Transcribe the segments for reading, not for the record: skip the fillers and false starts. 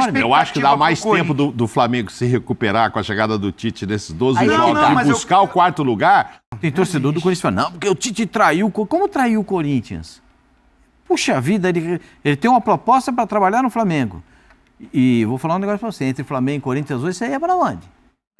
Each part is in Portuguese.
enorme. Eu acho que dá mais tempo do Flamengo se recuperar com a chegada do Tite nesses 12 jogos e buscar o quarto lugar. Tem torcedor do Corinthians que fala, não, porque o Tite traiu. Como traiu o Corinthians? Puxa vida, ele tem uma proposta para trabalhar no Flamengo. E vou falar um negócio para você, entre Flamengo e Corinthians hoje, isso aí é para onde?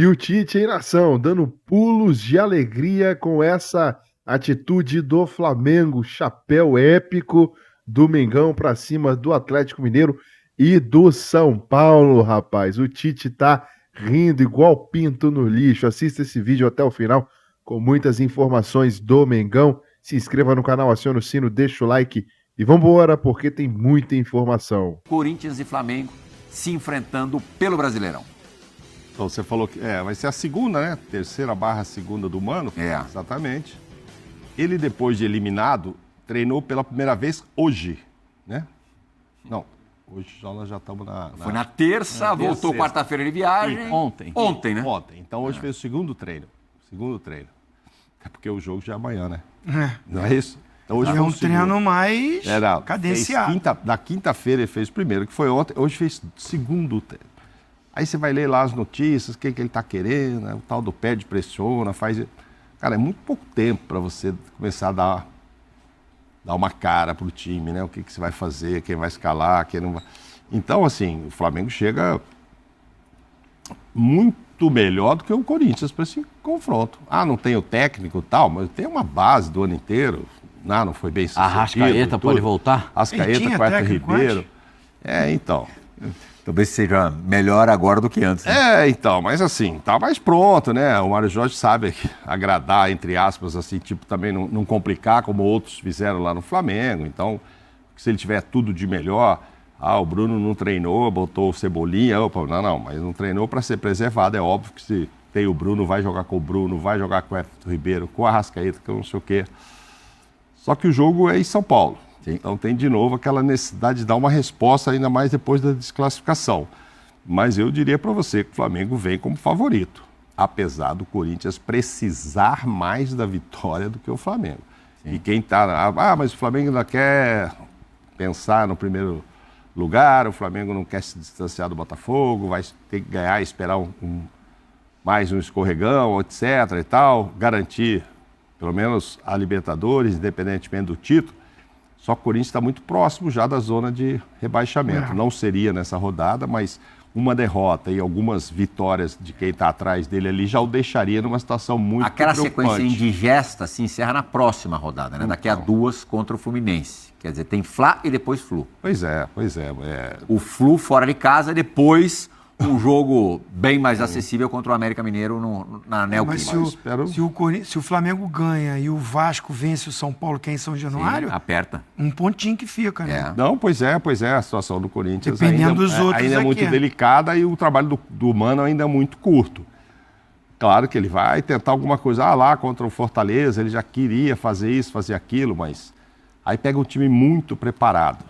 E o Tite em nação, dando pulos de alegria com essa atitude do Flamengo, chapéu épico do Mengão para cima do Atlético Mineiro e do São Paulo, rapaz. O Tite tá rindo igual pinto no lixo. Assista esse vídeo até o final com muitas informações do Mengão. Se inscreva no canal, acione o sino, deixa o like e vambora, porque tem muita informação. Corinthians e Flamengo se enfrentando pelo Brasileirão. Então você falou que vai ser a segunda, né? Terceira barra segunda do Mano. É. Exatamente. Ele, depois de eliminado, treinou pela primeira vez hoje, né? Não, hoje nós já estamos na... Foi na terça, voltou quarta-feira de viagem. Ontem. Ontem, né? Ontem. Então hoje fez o segundo treino. É porque o jogo já é amanhã, né? Não é isso? Então hoje é um treino mais cadenciado. Na quinta-feira ele fez o primeiro, que foi ontem. Hoje fez o segundo treino. Aí você vai ler lá as notícias, o que ele está querendo, né? O tal do pé de pressiona, faz... Cara, é muito pouco tempo para você começar a dar uma cara pro time, né? O que você vai fazer, quem vai escalar, quem não vai... Então, assim, o Flamengo chega muito melhor do que o Corinthians para esse confronto. Não tem o técnico e tal, mas tem uma base do ano inteiro. Não foi bem sucedido. Arrascaeta pode voltar? Arrascaeta, Quarto Ribeiro. Então... Talvez seja melhor agora do que antes. Né? Então, mas assim, tá mais pronto, né? O Mário Jorge sabe agradar, entre aspas, assim, tipo, também não complicar, como outros fizeram lá no Flamengo. Então, se ele tiver tudo de melhor, o Bruno não treinou, botou o Cebolinha, mas não treinou para ser preservado. É óbvio que se tem o Bruno, vai jogar com o Bruno, vai jogar com o Everton Ribeiro, com o Arrascaeta, que eu não sei o quê. Só que o jogo é em São Paulo. Sim. Então tem de novo aquela necessidade de dar uma resposta, ainda mais depois da desclassificação. Mas eu diria para você que o Flamengo vem como favorito, apesar do Corinthians precisar mais da vitória do que o Flamengo. Sim. E quem está... mas o Flamengo ainda quer pensar no primeiro lugar, o Flamengo não quer se distanciar do Botafogo, vai ter que ganhar e esperar mais um escorregão, etc. e tal, garantir pelo menos a Libertadores, independentemente do título. Só que o Corinthians está muito próximo já da zona de rebaixamento. Não seria nessa rodada, mas uma derrota e algumas vitórias de quem está atrás dele ali já o deixaria numa situação muito preocupante. Aquela sequência indigesta se encerra na próxima rodada, né? Daqui a 2 contra o Fluminense. Quer dizer, tem Fla e depois Flu. Pois é. O Flu fora de casa, depois um jogo bem mais acessível contra o América Mineiro na Neoquímica. Mas se o Flamengo ganha e o Vasco vence o São Paulo, que é em São Januário... Sim, aperta. Um pontinho que fica, né? Não, pois é. A situação do Corinthians dependendo dos outros ainda é muito delicada e o trabalho do Mano ainda é muito curto. Claro que ele vai tentar alguma coisa. Lá contra o Fortaleza, ele já queria fazer isso, fazer aquilo, mas... Aí pega um time muito preparado.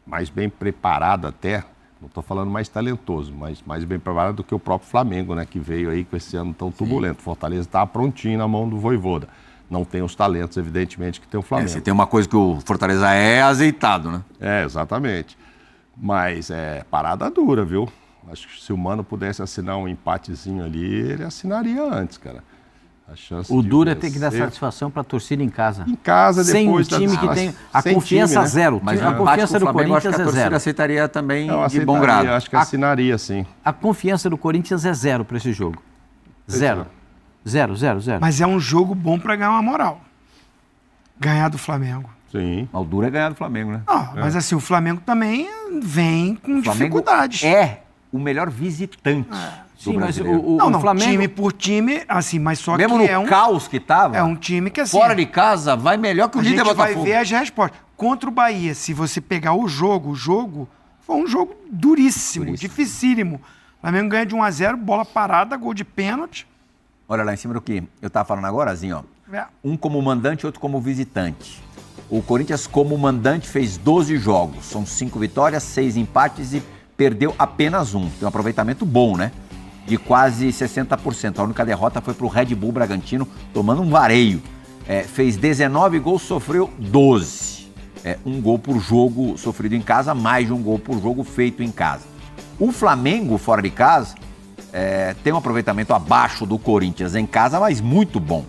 Mais bem preparado até... Não estou falando mais talentoso, mas mais bem preparado do que o próprio Flamengo, né? Que veio aí com esse ano tão turbulento. Fortaleza está prontinho na mão do Vojvoda. Não tem os talentos, evidentemente, que tem o Flamengo. Se tem uma coisa que o Fortaleza é azeitado, né? Exatamente. Mas é parada dura, viu? Acho que se o Mano pudesse assinar um empatezinho ali, ele assinaria antes, cara. O duro é ter que dar satisfação para a torcida em casa. Em casa, depois... Sem um time que tem a confiança time, né? Zero. Mas a confiança do Corinthians é zero. A torcida aceitaria também de bom grado. Acho que assinaria, sim. A confiança do Corinthians é zero para esse jogo. Zero. Mas é um jogo bom para ganhar uma moral. Ganhar do Flamengo. Sim. O duro é ganhar do Flamengo, né? Mas assim, o Flamengo também vem com dificuldades. É o melhor visitante. Sim, mas o Flamengo... time por time, assim, mas só mesmo que no caos que tava... É um time que, assim... Fora de casa, vai melhor que o líder Botafogo. A gente vai ver as respostas. Contra o Bahia, se você pegar o jogo foi um jogo duríssimo. Dificílimo. O Flamengo ganha de 1-0, bola parada, gol de pênalti. Olha lá em cima do que eu tava falando agora, ó. Um como mandante, outro como visitante. O Corinthians como mandante fez 12 jogos. São 5 vitórias, 6 empates e perdeu apenas 1. Tem um aproveitamento bom, né? De quase 60%. A única derrota foi para o Red Bull Bragantino, tomando um vareio. Fez 19 gols, sofreu 12. Um gol por jogo sofrido em casa, mais de um gol por jogo feito em casa. O Flamengo, fora de casa, tem um aproveitamento abaixo do Corinthians em casa, mas muito bom.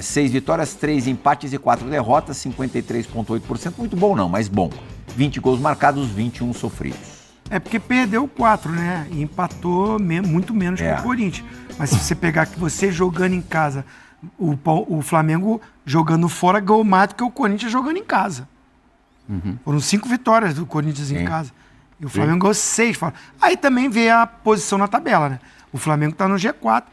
6 vitórias, 3 empates e 4 derrotas, 53,8%. Muito bom não, mas bom. 20 gols marcados, 21 sofridos. É porque perdeu 4, né? E empatou muito menos que o Corinthians. Mas se você pegar que você jogando em casa, o Flamengo jogando fora ganhou mais do que o Corinthians jogando em casa. Foram 5 vitórias do Corinthians em casa. E o Flamengo ganhou 6 fora. Aí também vê a posição na tabela, né? O Flamengo está no G4.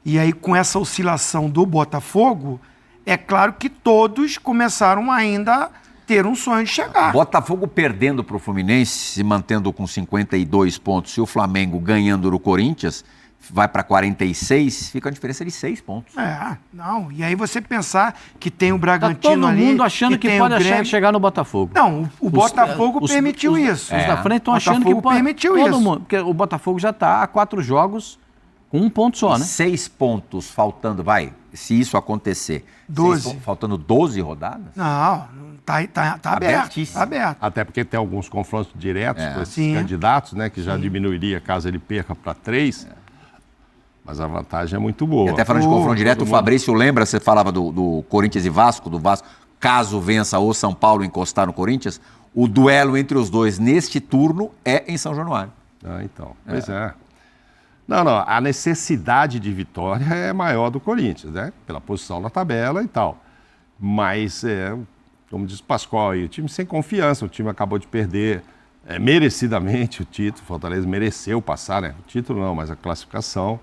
E aí, com essa oscilação do Botafogo, é claro que todos começaram ainda a ter um sonho de chegar. Botafogo perdendo para o Fluminense, se mantendo com 52 pontos, e o Flamengo ganhando do Corinthians, vai para 46, fica uma diferença de 6 pontos. Não. E aí você pensar que tem o Bragantino todo ali... mundo achando que pode chegar no Botafogo. Não, o Botafogo permitiu isso. Os da frente estão achando que pode... permitiu todo isso. mundo, porque o Botafogo já está a 4 jogos com 1 ponto só, né? 6 pontos faltando, se isso acontecer. 12. Faltando 12 rodadas? Não, tá aberto. Abertíssimo. Tá aberto. Até porque tem alguns confrontos diretos com esses Sim. candidatos, né? Que já diminuiria caso ele perca para 3. Mas a vantagem é muito boa. E até falando de confronto direto, o Fabrício lembra, você falava do Corinthians e Vasco, do Vasco, caso vença o São Paulo encostar no Corinthians, o duelo entre os dois neste turno é em São Januário. Então, pois é. Não, a necessidade de vitória é maior do Corinthians, né? Pela posição na tabela e tal. Mas, como diz o Pascoal aí, o time sem confiança, o time acabou de perder merecidamente o título, o Fortaleza mereceu passar, né? O título não, mas a classificação.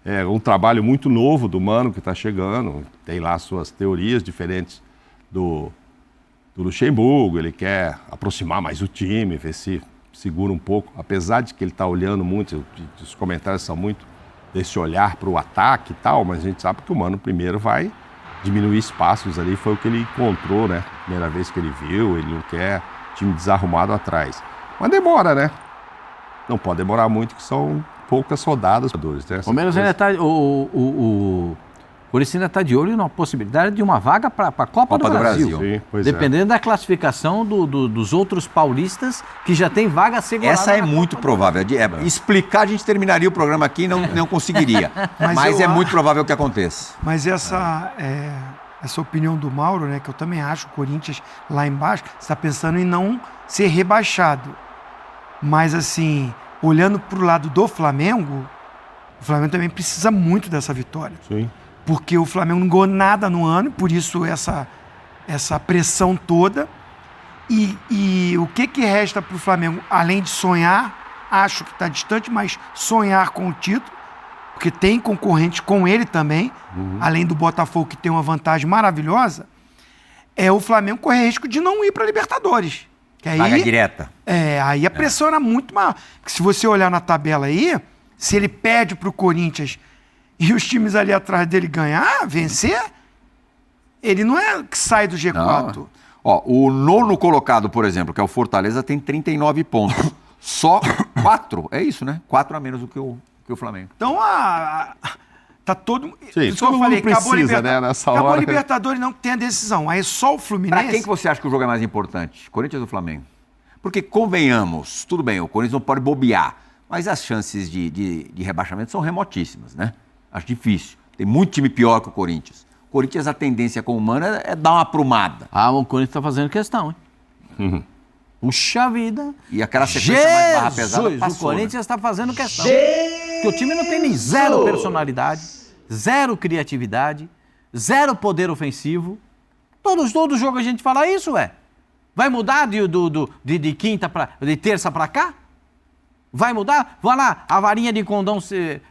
É um trabalho muito novo do Mano que está chegando, tem lá suas teorias diferentes do Luxemburgo, ele quer aproximar mais o time, ver se segura um pouco, apesar de que ele está olhando muito, os comentários são muito desse olhar para o ataque e tal, mas a gente sabe que o Mano primeiro vai diminuir espaços ali, foi o que ele encontrou, né? Primeira vez que ele viu, ele não quer time desarrumado atrás. Mas demora, né? Não pode demorar muito, que são poucas rodadas. Né? O menos ainda está... O Corinthians ainda está de olho na possibilidade de uma vaga para a Copa do Brasil. Sim, dependendo da classificação dos outros paulistas que já tem vaga assegurada. Essa é muito provável. Explicar, a gente terminaria o programa aqui e não conseguiria. Mas é muito provável que aconteça. Mas essa opinião do Mauro, né, que eu também acho, o Corinthians lá embaixo, está pensando em não ser rebaixado. Mas assim, olhando para o lado do Flamengo, o Flamengo também precisa muito dessa vitória. Sim. Porque o Flamengo não ganhou nada no ano, por isso essa pressão toda. E o que resta para o Flamengo, além de sonhar, acho que está distante, mas sonhar com o título, porque tem concorrente com ele também, além do Botafogo, que tem uma vantagem maravilhosa, é o Flamengo correr risco de não ir para a Libertadores. Que aí, vaga direta. Aí a pressão era muito maior. Porque se você olhar na tabela aí, se ele perde para o Corinthians e os times ali atrás dele ganhar, vencer, ele não é que sai do G4. Não. Ó, o 9º colocado, por exemplo, que é o Fortaleza, tem 39 pontos. Só 4, é isso, né? 4 a menos do que o Flamengo. Então, tá todo... Sim, isso que eu falei, precisa, né, nessa acabou hora. a Libertadores, não tem a decisão. Aí só o Fluminense... Pra quem que você acha que o jogo é mais importante? Corinthians ou Flamengo? Porque, convenhamos, tudo bem, o Corinthians não pode bobear, mas as chances de rebaixamento são remotíssimas, né? Acho difícil. Tem muito time pior que o Corinthians. O Corinthians, a tendência com o Mano é dar uma aprumada. O Corinthians está fazendo questão, hein? Puxa vida. E aquela sequência mais barra pesada passou, o Corinthians está fazendo questão. Jesus! Porque o time não tem nem zero personalidade, zero criatividade, zero poder ofensivo. Todo jogo a gente fala isso, Vai mudar de quinta de terça para cá? Vai mudar? Vai lá, a varinha de condão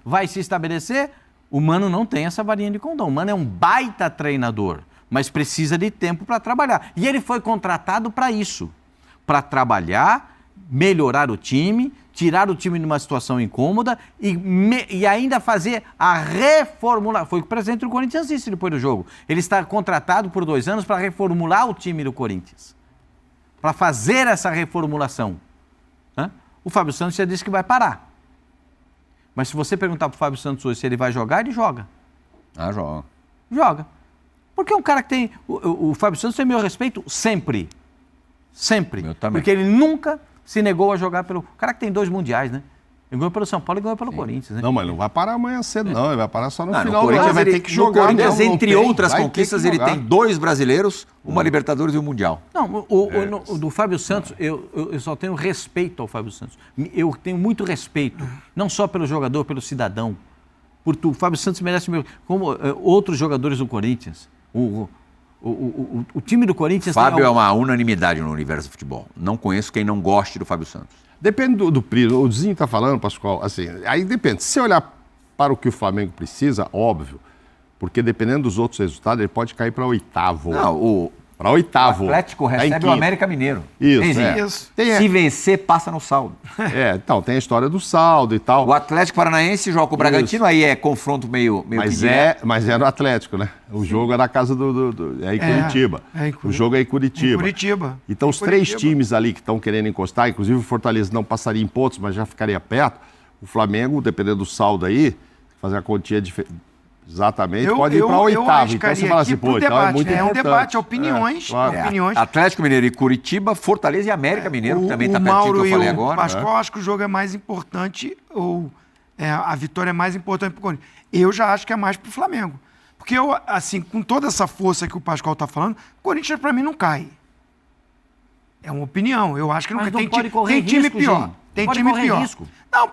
vai se estabelecer? O Mano não tem essa varinha de condão. O Mano é um baita treinador, mas precisa de tempo para trabalhar. E ele foi contratado para isso, para trabalhar, melhorar o time, tirar o time de uma situação incômoda e ainda fazer a reformulação. Foi o que o presidente do Corinthians disse depois do jogo. Ele está contratado por 2 anos para reformular o time do Corinthians, para fazer essa reformulação. O Fábio Santos já disse que vai parar. Mas se você perguntar para o Fábio Santos hoje se ele vai jogar, ele joga. Joga. Joga. Porque é um cara que tem... O Fábio Santos tem meu respeito sempre. Sempre. Meu também. Porque ele nunca se negou a jogar pelo... O cara que tem 2 mundiais, né? Ele ganhou pelo São Paulo e ganhou pelo Corinthians, né? Não, mas não vai parar amanhã cedo, não. Ele vai parar só no No final. Corinthians, Vai ele, ter que no jogar. Corinthians, não entre tem, outras vai ter conquistas, que ele jogar. tem 2 brasileiros, uma Libertadores e um Mundial. Não, do Fábio Santos, eu só tenho respeito ao Fábio Santos. Eu tenho muito respeito, não só pelo jogador, pelo cidadão. Porque o Fábio Santos merece como outros jogadores do Corinthians. O time do Corinthians... Fábio é uma unanimidade no universo do futebol. Não conheço quem não goste do Fábio Santos. Depende do prisma. O Zinho está falando, Pascoal, assim, aí depende. Se você olhar para o que o Flamengo precisa, óbvio, porque dependendo dos outros resultados, ele pode cair para oitavo. Não, para oitavo. O Atlético Tá em recebe o quinto. América Mineiro. Isso, Enzinho? é. Isso. Se vencer, passa no saldo. Então, tem a história do saldo e tal. O Atlético Paranaense joga com o Bragantino, aí é confronto meio Mas que direto. mas é no Atlético, né? O jogo é na casa é em Curitiba. É O jogo é em Curitiba. Em Curitiba. Então, os três times ali que estão querendo encostar, inclusive o Fortaleza não passaria em pontos, mas já ficaria perto. O Flamengo, dependendo do saldo aí, fazer a continha exatamente, pode ir para oitavo. Então você fala assim, pô, então é muito importante. É um debate, opiniões. Claro. Opiniões. Atlético Mineiro e Curitiba, Fortaleza e América Mineiro, que também está pertinho que eu falei agora. O Pascoal, acho que o jogo é mais importante, a vitória é mais importante para o Corinthians. Eu já acho que é mais para o Flamengo. Porque eu, assim, com toda essa força que o Pascoal está falando, o Corinthians para mim não cai. É uma opinião. Eu acho que não Mas cai. não pode correr Tem time risco, pior. Gil. Tem Pode time correr pior. risco. Não,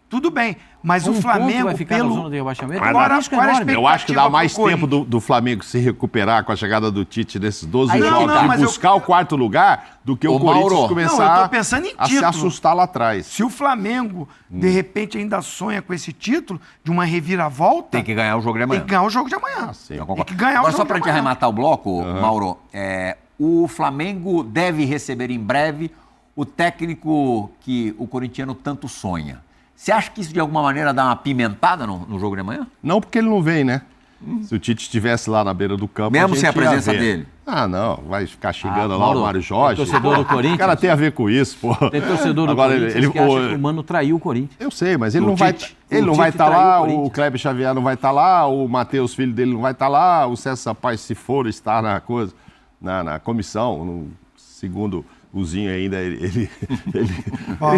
tudo bem. Mas o ponto Flamengo, vai ficar na zona de rebaixamento. Mas Agora, risco qual é a enorme. Eu acho que dá mais expectativa pro tempo do Flamengo se recuperar com a chegada do Tite nesses 12 Aí jogos não, e mas eu- buscar o quarto lugar do que o Ô, Corinthians Mauro. começar Não, eu tô pensando em a se título. assustar lá atrás. Se o Flamengo, de repente, ainda sonha com esse título de uma reviravolta, Tem que ganhar o jogo de amanhã. tem que ganhar o jogo de amanhã. sim. Eu Tem concordo. que ganhar Agora, o só jogo para de te amanhã. arrematar o bloco, Mauro, o Flamengo deve receber em breve o técnico que o corintiano tanto sonha. Você acha que isso de alguma maneira dá uma pimentada no jogo de amanhã? Não porque ele não vem, né? Se o Tite estivesse lá na beira do campo, Mesmo gente sem a ia presença ver. dele? Ah, não, vai ficar xingando lá Mauro, o Mário Jorge. tem torcedor do Corinthians? O cara tem a ver com isso, pô. Tem torcedor do Agora, Corinthians ele, que acha que o Mano traiu o Corinthians. Eu sei, mas ele O não vai Tite- ele o não vai Tite estar traiu lá, o Corinthians. o Kleber Xavier não vai estar lá, o Matheus, filho dele, não vai estar lá, o César Sampaio, se for estar na coisa, na comissão, segundo o Zinho ainda, ele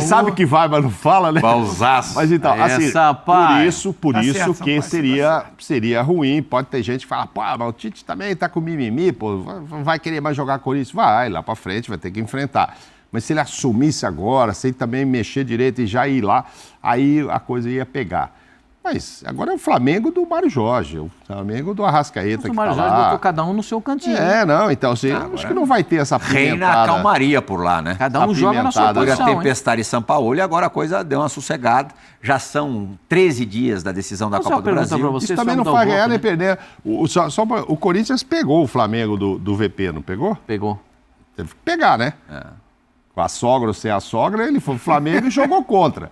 sabe que vai, mas não fala, né? Pausaço. Mas então, assim, Essa, pai. por Tá isso certo, que Sampaio, tá seria ruim. Pode ter gente que fala, pô, mas o Tite também tá com mimimi, pô, vai querer mais jogar Corinthians? Vai, lá pra frente, vai ter que enfrentar. Mas se ele assumisse agora, sem também mexer direito e já ir lá, aí a coisa ia pegar. Mas agora é o Flamengo do Mário Jorge, o Flamengo do Arrascaeta Mas o que Mário tá Jorge botou lá. cada um no seu cantinho. Não, então assim, acho que não vai ter essa Reina a pimentada. calmaria por lá, né? Cada um joga na sua Apimentada. Foi a posição, hein? tempestade em São Paulo e agora a coisa deu uma sossegada. Já são 13 dias da decisão da Vou fazer Copa uma do pergunta Brasil. pra você. Isso também só não me dá faz o ganhar voto, nem né? perder. O Corinthians pegou o Flamengo do VP, não pegou? Pegou. Teve que pegar, né? Com a sogra ou sem a sogra, ele foi o Flamengo e jogou contra.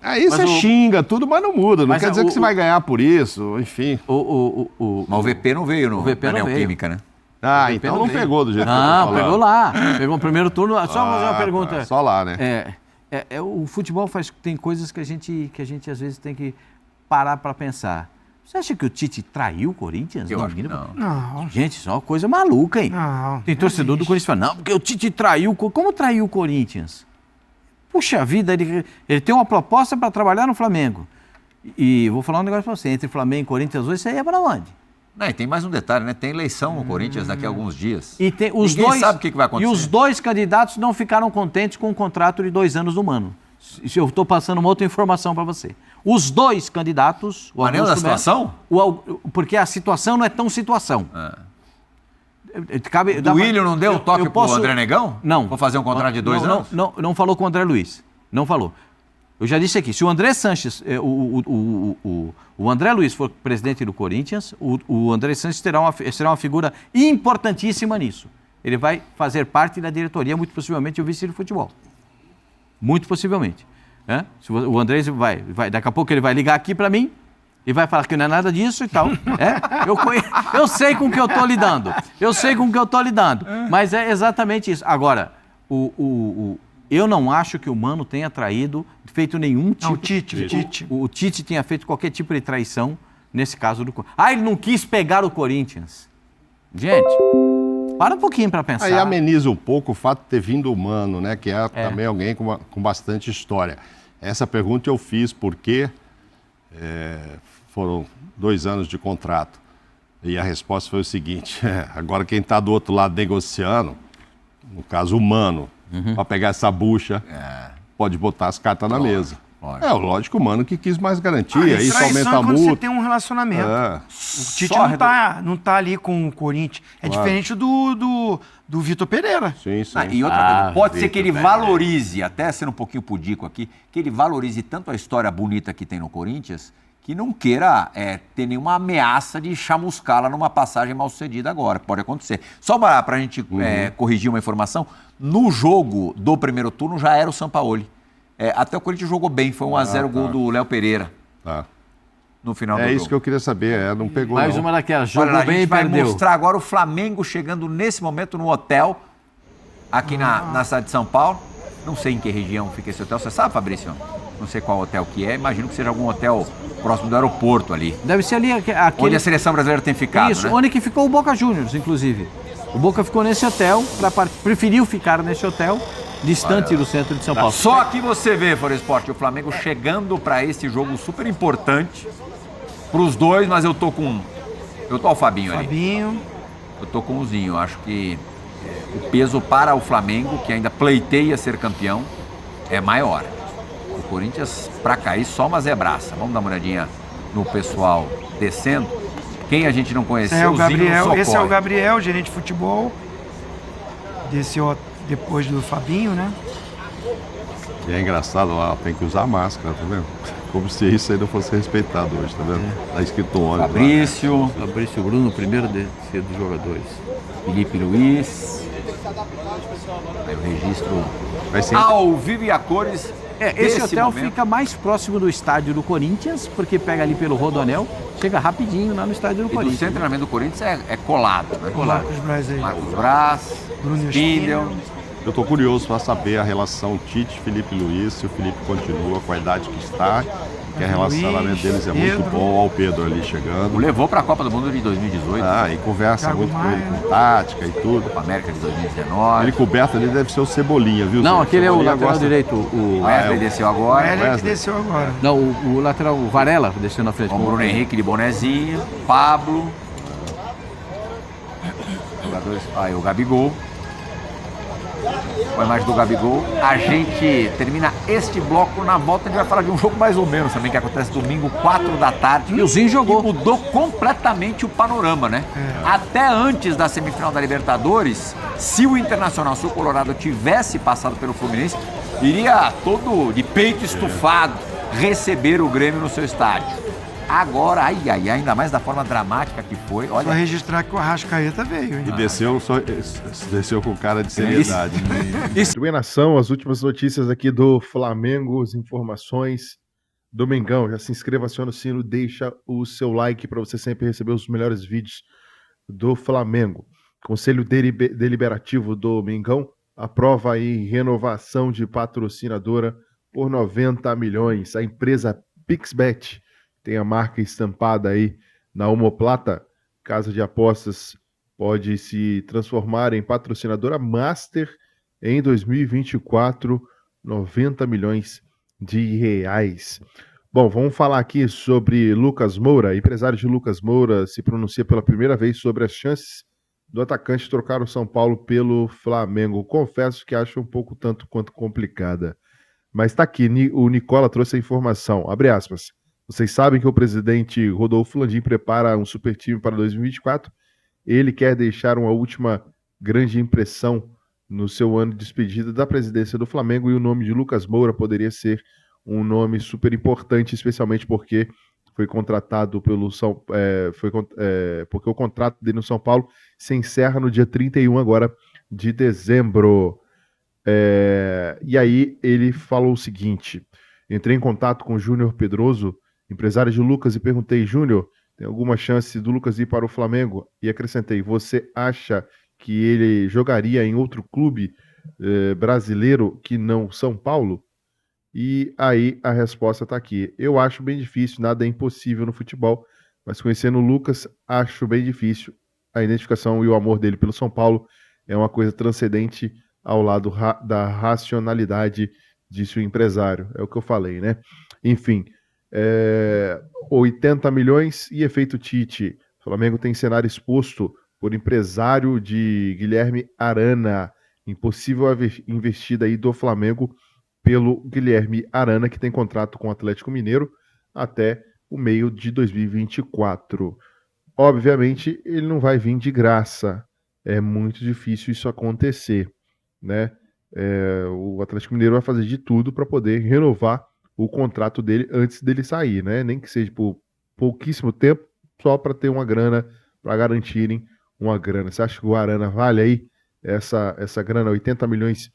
Aí Mas você xinga tudo, mas não muda. Não Mas quer dizer que você vai ganhar por isso, enfim. Mas o VP não veio no VP na não veio. Neoquímica, né? Ah, então não veio. pegou do jeito que eu tô Não, falando. pegou lá. Pegou no primeiro turno. Só fazer uma pergunta. Tá, só lá, né? O futebol tem coisas que a gente às vezes tem que parar para pensar. Você acha que o Tite traiu o Corinthians? Eu acho que não. Não, Gente, isso é uma coisa maluca, hein? não. Tem torcedor do Corinthians que fala, não, porque o Tite traiu. Como traiu o Corinthians? Puxa vida, ele tem uma proposta para trabalhar no Flamengo. E vou falar um negócio para você, entre Flamengo e Corinthians hoje, você ia para onde? Não, e tem mais um detalhe, né? Tem eleição no Corinthians daqui a alguns dias. E tem os Ninguém dois, sabe o que vai acontecer. E os dois candidatos não ficaram contentes com o contrato de 2 anos do Mano. Eu estou passando uma outra informação para você. Os dois candidatos... O anel da situação? Porque a situação não é tão situação. O Willian não deu o toque pro André Negão? Não. Vou fazer um contrato de 2 anos? Não falou com o André Luiz. Não falou. Eu já disse aqui, se o André Sanches, o André Luiz for presidente do Corinthians, o André Sanches será uma figura importantíssima nisso. Ele vai fazer parte da diretoria, muito possivelmente o vice de futebol. Muito possivelmente. O André daqui a pouco ele vai ligar aqui para mim e vai falar que não é nada disso e tal. Eu sei com o que eu estou lidando. Mas é exatamente isso. Agora, eu não acho que o Mano tenha feito nenhum tipo... Não, Tite. O Tite tenha feito qualquer tipo de traição nesse caso do Corinthians. Ele não quis pegar o Corinthians. Gente, para um pouquinho para pensar. Aí ameniza um pouco o fato de ter vindo o Mano, né? Que é também alguém com bastante história. Essa pergunta eu fiz porque foram 2 anos de contrato. E a resposta foi o seguinte: agora quem está do outro lado negociando, no caso o Mano, para pegar essa bucha, pode botar as cartas na mesa. Lógico, o Mano que quis mais garantia, isso aumenta a quando você multa. tem um relacionamento. O Tite não tá ali com o Corinthians. É diferente do Vitor Pereira. Sim. E outra coisa, pode ser que ele valorize, até sendo um pouquinho pudico aqui, que ele valorize tanto a história bonita que tem no Corinthians, que não queira ter nenhuma ameaça de chamuscá-la numa passagem mal sucedida agora. Pode acontecer. Só para a gente corrigir uma informação, no jogo do primeiro turno já era o Sampaoli. Até o Corinthians jogou bem, foi 1-0 o gol do Léo Pereira. No final do jogo. É isso que eu queria saber, não pegou Mais não. uma daquelas, jogou Olha, bem a gente e vai perdeu. mostrar agora o Flamengo chegando nesse momento no hotel, aqui na cidade de São Paulo. Não sei em que região fica esse hotel, você sabe, Fabrício? Não sei qual hotel que é, imagino que seja algum hotel próximo do aeroporto ali. Deve ser ali aquele... Onde a seleção brasileira tem ficado, Isso, né? onde que ficou o Boca Juniors, inclusive. O Boca ficou nesse hotel, preferiu ficar nesse hotel, distante do centro de São Paulo. Só aqui você vê, Foresport, o Flamengo chegando para esse jogo super importante para os dois, mas eu tô ao Fabinho ali. Eu tô com o Zinho, acho que o peso para o Flamengo, que ainda pleiteia ser campeão, é maior. O Corinthians, para cair, só uma zebraça. Vamos dar uma olhadinha no pessoal descendo. Quem a gente não conheceu, É o Gabriel, Zinho esse é o Gabriel, gerente de futebol. Desceu depois do Fabinho, né? E é engraçado lá, tem que usar máscara, tá vendo? Como se isso aí não fosse respeitado hoje, tá vendo? Tá escrito ônibus. Fabrício Bruno, primeiro dos jogadores. Felipe Luiz. Aí o registro Vai ser ao vivo e a cores. Esse hotel momento. fica mais próximo do estádio do Corinthians, porque pega ali pelo Rodoanel, chega rapidinho lá no estádio do E do Corinthians. centro de treinamento do Corinthians é colado, né? Marcos Braz aí. Marcos Braz, Bruno Spindel. Eu tô curioso para saber a relação Tite-Felipe Luiz, se o Felipe continua com a idade que está, que o relacionamento deles é muito Pedro. bom. Olha o Pedro ali O chegando. levou para a Copa do Mundo de 2018, E conversa Thiago muito com ele, Maia. com tática e tudo. Copa América de 2019. Ele coberto ali deve ser o Cebolinha, viu? Não, Zé? aquele é o Cebolinha lateral gosta- direito. O Wesley desceu O agora. Hélio é que Wesley. desceu agora. Não, o lateral, o Varela, desceu na frente. Com o Bruno Henrique de bonezinho. Pablo. Jogadores. Aí o Gabigol. Com a imagem do Gabigol. A gente termina este bloco. Na volta a gente vai falar de um jogo mais ou menos também, que acontece domingo, 4 da tarde. E o Zinho jogou. E mudou completamente o panorama, né? Até antes da semifinal da Libertadores, se o Internacional, se o Colorado tivesse passado pelo Fluminense, iria todo de peito estufado receber o Grêmio no seu estádio. Agora, ainda mais da forma dramática que foi. Só Olha, registrar que o Arrascaeta veio, hein? E desceu com cara de seriedade. Bem, nação, as últimas notícias aqui do Flamengo, as informações do Mengão. Já se inscreva, aciona o sino, deixa o seu like para você sempre receber os melhores vídeos do Flamengo. Conselho Deliberativo do Mengão aprova aí renovação de patrocinadora por 90 milhões. A empresa Pixbet tem a marca estampada aí na omoplata. Casa de apostas pode se transformar em patrocinadora master em 2024, 90 milhões de reais. Bom, vamos falar aqui sobre Lucas Moura. Empresário de Lucas Moura se pronuncia pela primeira vez sobre as chances do atacante trocar o São Paulo pelo Flamengo. Confesso que acho um pouco tanto quanto complicada. Mas está aqui, o Nicola trouxe a informação. Abre aspas. Vocês sabem que o presidente Rodolfo Landim prepara um super time para 2024. Ele quer deixar uma última grande impressão no seu ano de despedida da presidência do Flamengo, e o nome de Lucas Moura poderia ser um nome super importante, especialmente porque foi contratado pelo porque o contrato dele no São Paulo se encerra no dia 31 agora de dezembro. E aí ele falou o seguinte: entrei em contato com o Júnior Pedroso, empresário de Lucas, e perguntei: Júnior, tem alguma chance do Lucas ir para o Flamengo? E acrescentei: você acha que ele jogaria em outro clube brasileiro que não São Paulo? E aí a resposta está aqui. Eu acho bem difícil, nada é impossível no futebol, mas conhecendo o Lucas, acho bem difícil. A identificação e o amor dele pelo São Paulo é uma coisa transcendente ao lado da racionalidade, disse o empresário. É o que eu falei, né? Enfim, 80 milhões e efeito Tite. O Flamengo tem cenário exposto por empresário de Guilherme Arana. Impossível investida aí do Flamengo pelo Guilherme Arana, que tem contrato com o Atlético Mineiro até o meio de 2024. Obviamente, ele não vai vir de graça. É muito difícil isso acontecer, né? O Atlético Mineiro vai fazer de tudo para poder renovar o contrato dele antes dele sair, né? Nem que seja por pouquíssimo tempo, só para ter uma grana, para garantirem uma grana. Você acha que o Arana vale aí essa grana, 80 milhões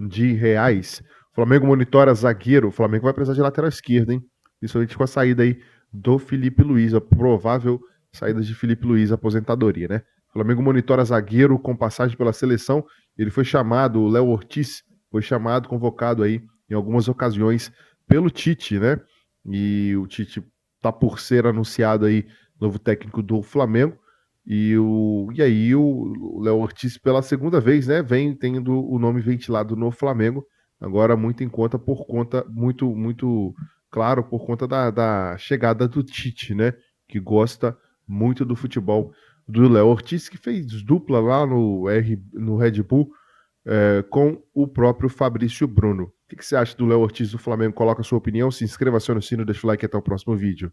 de reais? O Flamengo monitora zagueiro. O Flamengo vai precisar de lateral esquerdo, hein? Principalmente com a saída aí do Felipe Luiz, a provável saída de Felipe Luiz, aposentadoria, né? O Flamengo monitora zagueiro com passagem pela seleção. Ele foi chamado, o Léo Ortiz, foi chamado, convocado aí em algumas ocasiões pelo Tite, né? E o Tite tá por ser anunciado aí novo técnico do Flamengo. E aí o Léo Ortiz pela segunda vez, né? Vem tendo o nome ventilado no Flamengo. Agora muito em conta muito claro por conta da chegada do Tite, né? Que gosta muito do futebol do Léo Ortiz, que fez dupla lá no Red Bull com o próprio Fabrício Bruno. O que você acha do Léo Ortiz do Flamengo? Coloca a sua opinião, se inscreva, acione o sino, deixa o like e até o próximo vídeo.